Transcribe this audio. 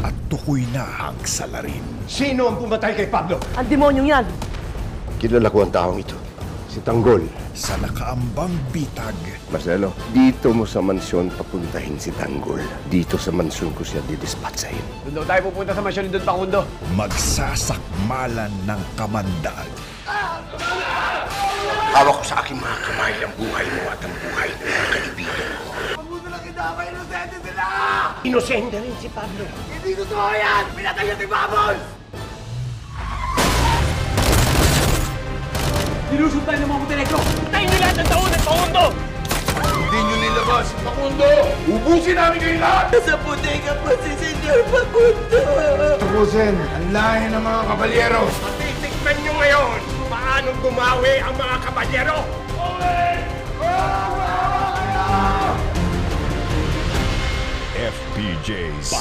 at tukoy na ang salarin. Sino ang pumatay kay Pablo? Ang demonyong yan! Kilala ko ang taong ito. Si Tanggol. Sa nakaambang bitag, Marcelo, dito mo sa mansyon papuntahin si Tanggol. Dito sa mansyon ko siya didispatsahin. Doon daw tayo pupunta sa mansyon ni Don Facundo. magsasakmalan ng kamandag. Hawak ko sa aking mga kamay ang buhay mo at ang buhay ng mga kaibigan ko. Mabuto lang kita, may inosente sila! Inosente rin si Pablo. Hindi totoo yan! Pinatay niya si Babos! Nilusog tayo ng mga Montenegro! Tayo nyo lahat ng taon at Facundo! Hindi nyo nilabas, Facundo! Ubusin namin kayo lahat! Sa bodega po si Senyor Facundo! Tapusin, ang lahi ng mga kabalyero! Titikman nyo ngayon paano gumawi ang mga kabalyero! FPJs